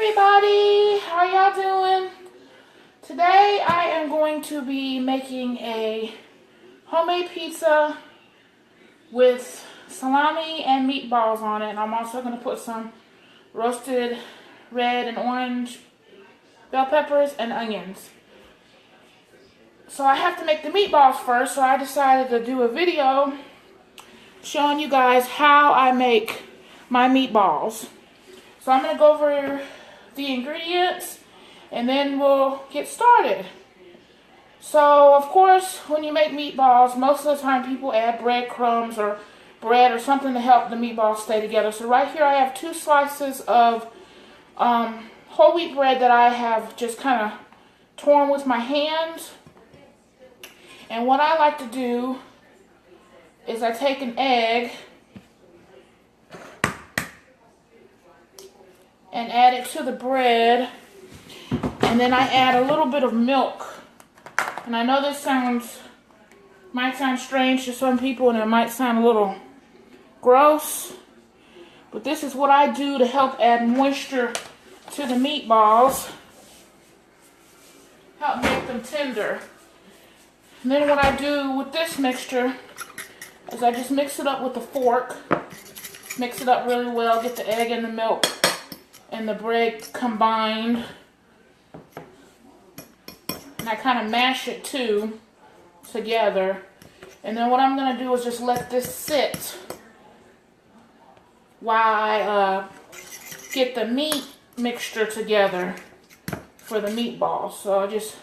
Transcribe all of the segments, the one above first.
everybody, how y'all doing? Today I am going to be making a homemade pizza with salami and meatballs on it, and I'm also going to put some roasted red and orange bell peppers and onions. So I have to make the meatballs first, so I decided to do a video showing you guys how I make my meatballs. So I'm going to go over the ingredients and then we'll get started. So of course, when you make meatballs, most of the time people add breadcrumbs or bread or something to help the meatballs stay together. So right here I have 2 slices of whole wheat bread that I have just kind of torn with my hands. And what I like to do is I take an egg and add it to the bread, and then I add a little bit of milk. And I know this might sound strange to some people, and it might sound a little gross, but this is what I do to help add moisture to the meatballs, help make them tender. And then what I do with this mixture is I just mix it up with a fork, mix it up really well, get the egg and the milk and the bread combined, and I kind of mash it together. And then what I'm going to do is just let this sit while I get the meat mixture together for the meatballs. So I just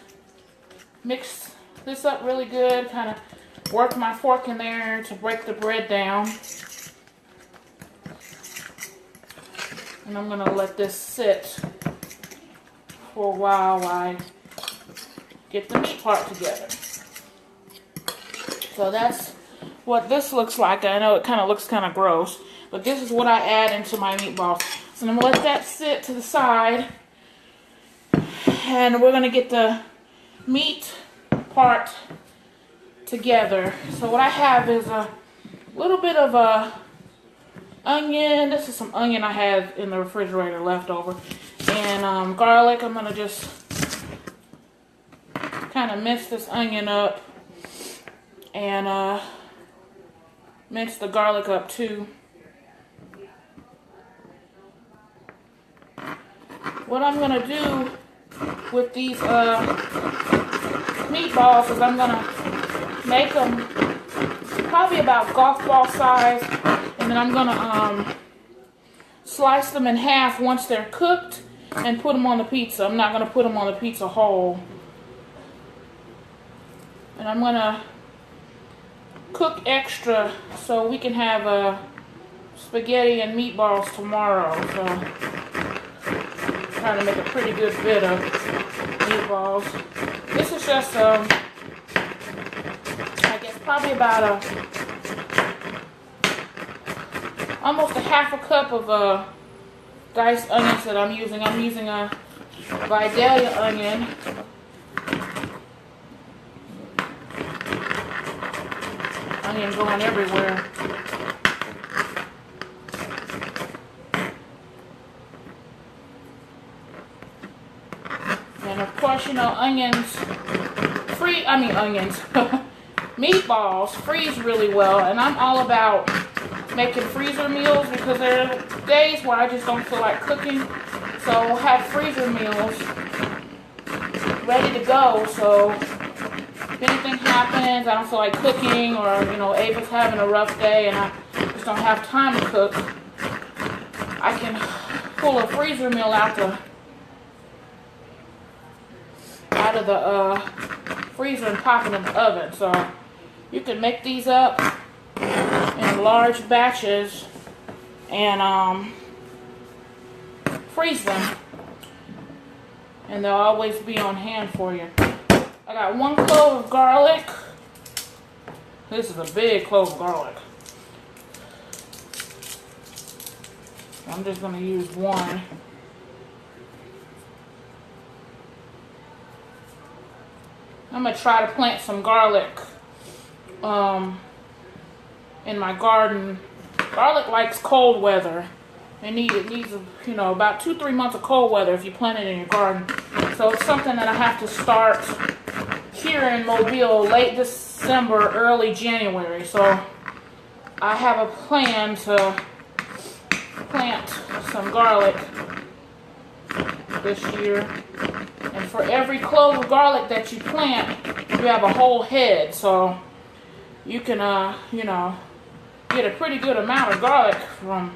mix this up really good, kind of work my fork in there to break the bread down. And I'm going to let this sit for a while I get the meat part together. So that's what this looks like. I know it kind of looks kind of gross, but this is what I add into my meatballs. So I'm going to let that sit to the side, and we're going to get the meat part together. So what I have is a little bit of a onion. This is some onion I had in the refrigerator left over, and garlic. I'm gonna just kind of mince this onion up and mince the garlic up too. What I'm gonna do with these meatballs is I'm gonna make them probably about golf ball size, and then I'm gonna slice them in half once they're cooked and put them on the pizza. I'm not gonna put them on the pizza whole. And I'm gonna cook extra so we can have spaghetti and meatballs tomorrow. So I'm trying to make a pretty good bit of meatballs. This is just I guess probably about almost a half a cup of diced onions that I'm using. I'm using a Vidalia onion. Onion going everywhere. And of course, you know, meatballs freeze really well, and I'm all about making freezer meals because there are days where I just don't feel like cooking, so I'll have freezer meals ready to go. So if anything happens, I don't feel like cooking, or you know, Ava's having a rough day and I just don't have time to cook, I can pull a freezer meal out of the freezer and pop it in the oven. So you can make these up in large batches and freeze them, and they'll always be on hand for you. I got 1 clove of garlic. This is a big clove of garlic. I'm just going to use 1. I'm going to try to plant some garlic in my garden. Garlic likes cold weather. It needs you know, about 2-3 months of cold weather if you plant it in your garden. So it's something that I have to start here in Mobile late December, early January. So I have a plan to plant some garlic this year. And for every clove of garlic that you plant, you have a whole head. So you can, you know, get a pretty good amount of garlic from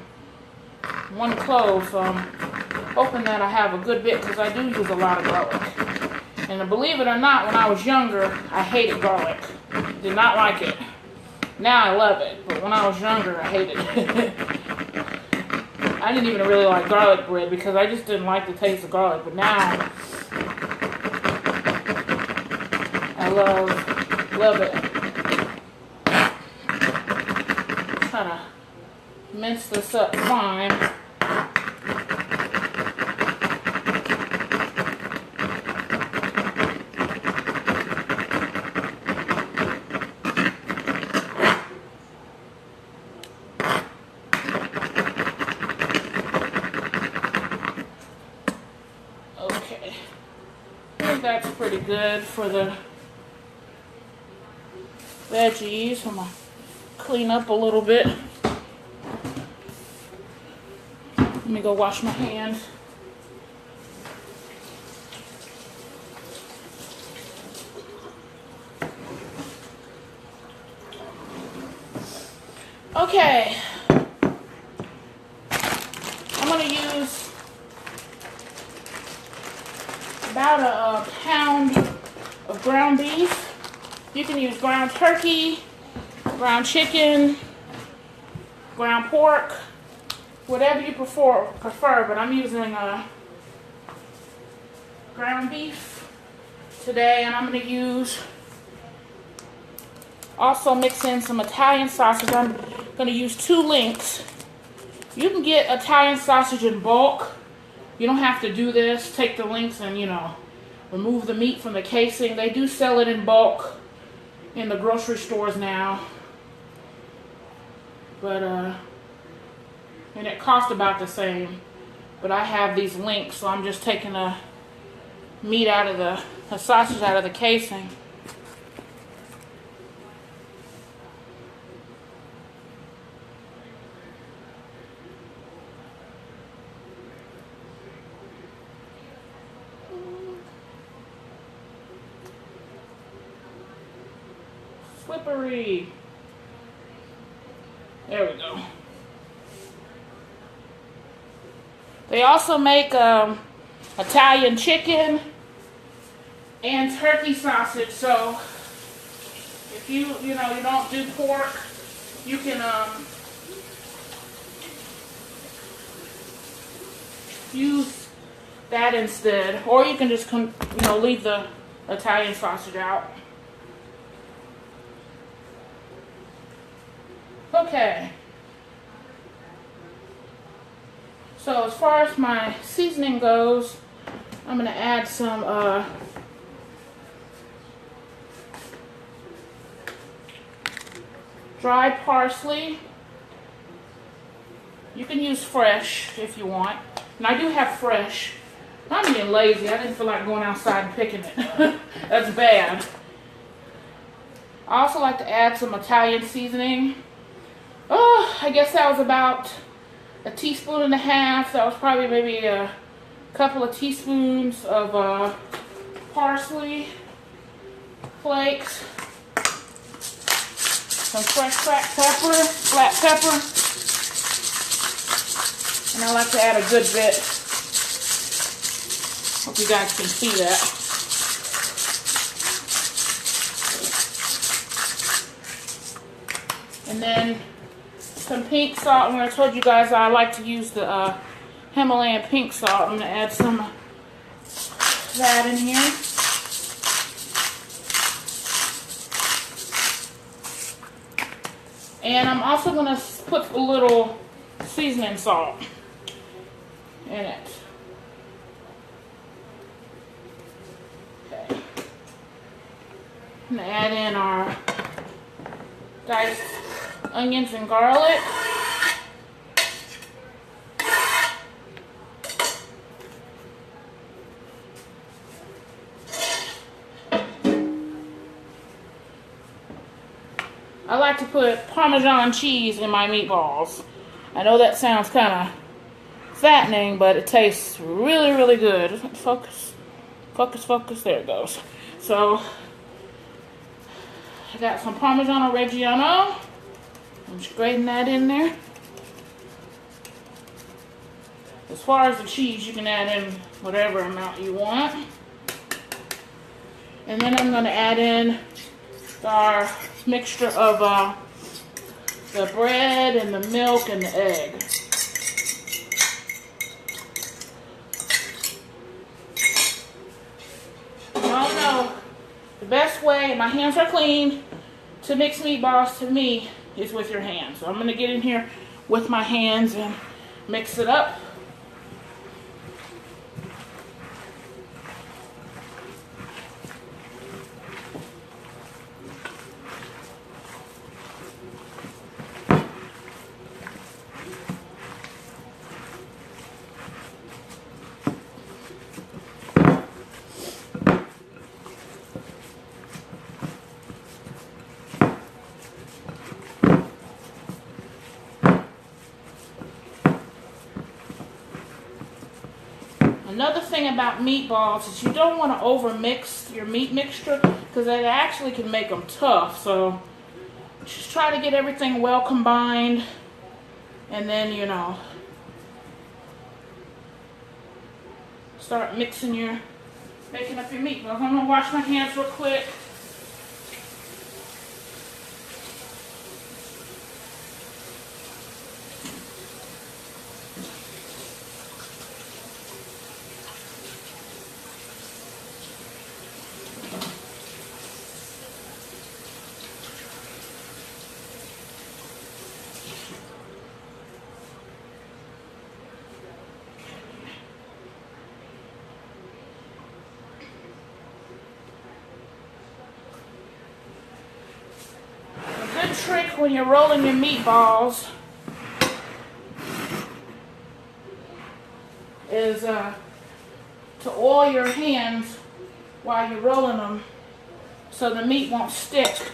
one clove. So I'm hoping that I have a good bit because I do use a lot of garlic. And believe it or not, when I was younger, I hated garlic. Did not like it. Now I love it, but when I was younger, I hated it. I didn't even really like garlic bread because I just didn't like the taste of garlic. But now, I love it. Trying to mince this up fine. Okay, I think that's pretty good for the veggies. I'm gonna clean up a little bit. Let me go wash my hands. Okay, I'm gonna use about a pound of ground beef. You can use ground turkey, ground chicken, ground pork, whatever you prefer, but I'm using ground beef today, and I'm going to use, also mix in some Italian sausage. I'm going to use 2 links. You can get Italian sausage in bulk. You don't have to do this. Take the links and, you know, remove the meat from the casing. They do sell it in bulk in the grocery stores now. But, and it costs about the same. But I have these links, so I'm just taking the meat out of the sausage out of the casing. Slippery. There we go. They also make Italian chicken and turkey sausage. So if you know, you don't do pork, you can use that instead, or you can just leave the Italian sausage out. Okay. So as far as my seasoning goes, I'm going to add some dried parsley. You can use fresh if you want. And I do have fresh. I'm being lazy. I didn't feel like going outside and picking it. That's bad. I also like to add some Italian seasoning. Oh, I guess that was about a teaspoon and a half. That was probably maybe a couple of teaspoons of parsley flakes, some fresh cracked pepper, black pepper, and I like to add a good bit. Hope you guys can see that. And then some pink salt. And I told you guys I like to use the Himalayan pink salt. I'm going to add some of that in here. And I'm also going to put a little seasoning salt in it. Okay. I'm going to add in our diced onions and garlic. I like to put Parmesan cheese in my meatballs. I know that sounds kind of fattening, but it tastes really, really good. Focus, focus, focus. There it goes. So I got some Parmesan Reggiano. I'm just grating that in there. As far as the cheese, you can add in whatever amount you want. And then I'm going to add in our mixture of the bread and the milk and the egg. Y'all know the best way, my hands are clean, to mix meatballs to me is with your hands. So I'm going to get in here with my hands and mix it up. Another thing about meatballs is you don't want to overmix your meat mixture because that actually can make them tough. So just try to get everything well combined, and then, you know, start making up your meatballs. I'm gonna wash my hands real quick. Trick when you're rolling your meatballs is to oil your hands while you're rolling them so the meat won't stick.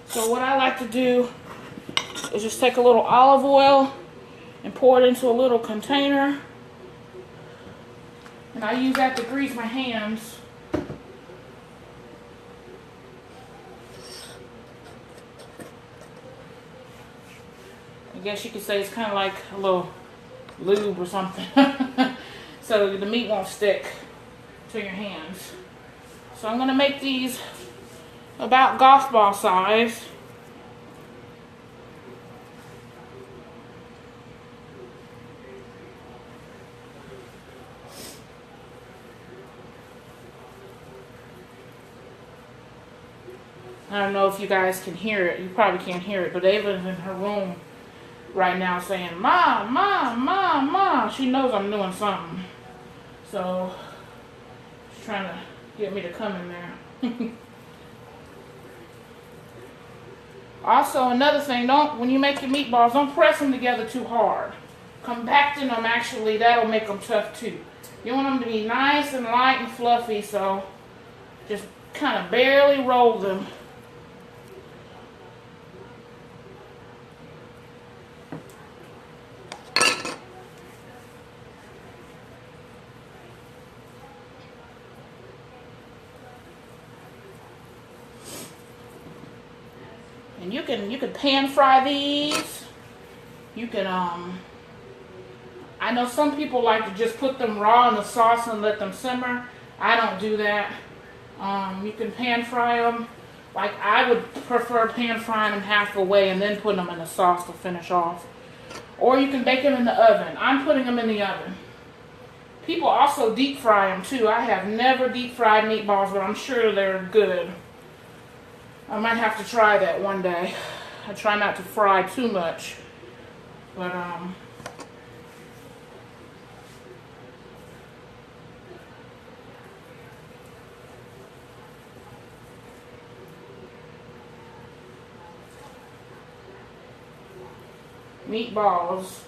So what I like to do is just take a little olive oil and pour it into a little container, and I use that to grease my hands. I guess you could say it's kind of like a little lube or something. So the meat won't stick to your hands. So I'm going to make these about golf ball size. I don't know if you guys can hear it. You probably can't hear it, but Ava's in her room right now saying, "Mom, Mom, Mom, Mom." She knows I'm doing something. So she's trying to get me to come in there. Also, another thing, when you make your meatballs, don't press them together too hard. Compacting them, actually, that'll make them tough too. You want them to be nice and light and fluffy, so just kind of barely roll them. And you can pan fry these. You can I know some people like to just put them raw in the sauce and let them simmer. I don't do that. You can pan fry them. Like, I would prefer pan frying them half the way and then putting them in the sauce to finish off. Or you can bake them in the oven. I'm putting them in the oven. People also deep fry them too. I have never deep fried meatballs, but I'm sure they're good. I might have to try that one day. I try not to fry too much, but meatballs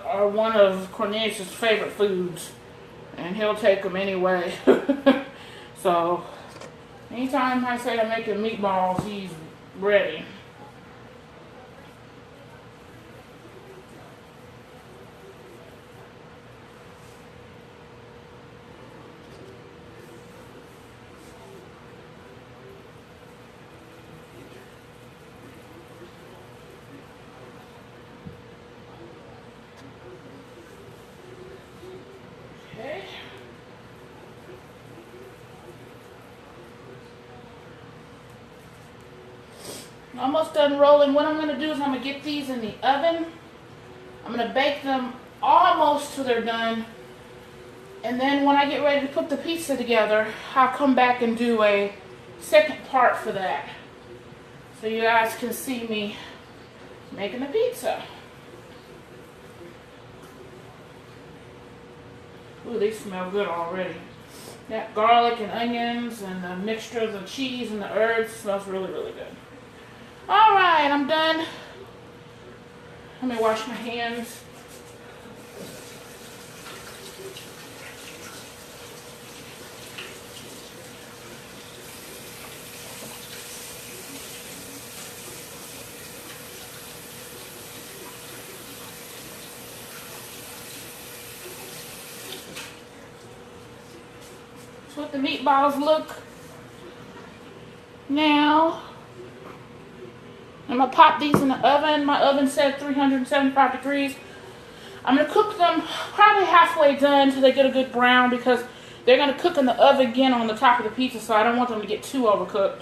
are one of Cornelius' favorite foods, and he'll take them anyway. So Anytime I say I'm making meatballs, he's ready. Okay. Almost done rolling. What I'm going to do is I'm going to get these in the oven. I'm going to bake them almost till they're done. And then when I get ready to put the pizza together, I'll come back and do a second part for that. So you guys can see me making the pizza. Ooh, they smell good already. That garlic and onions and the mixture of the cheese and the herbs smells really, really good. Alright, I'm done. Let me wash my hands. That's what the meatballs look now. I'm going to pop these in the oven. My oven said 375 degrees. I'm going to cook them probably halfway done until they get a good brown, because they're going to cook in the oven again on the top of the pizza, so I don't want them to get too overcooked.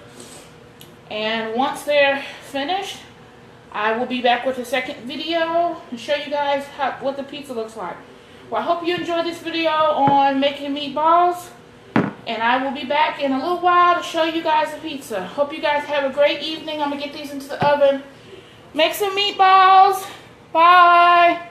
And once they're finished, I will be back with a second video and show you guys what the pizza looks like. Well, I hope you enjoyed this video on making meatballs. And I will be back in a little while to show you guys the pizza. Hope you guys have a great evening. I'm going to get these into the oven. Make some meatballs. Bye.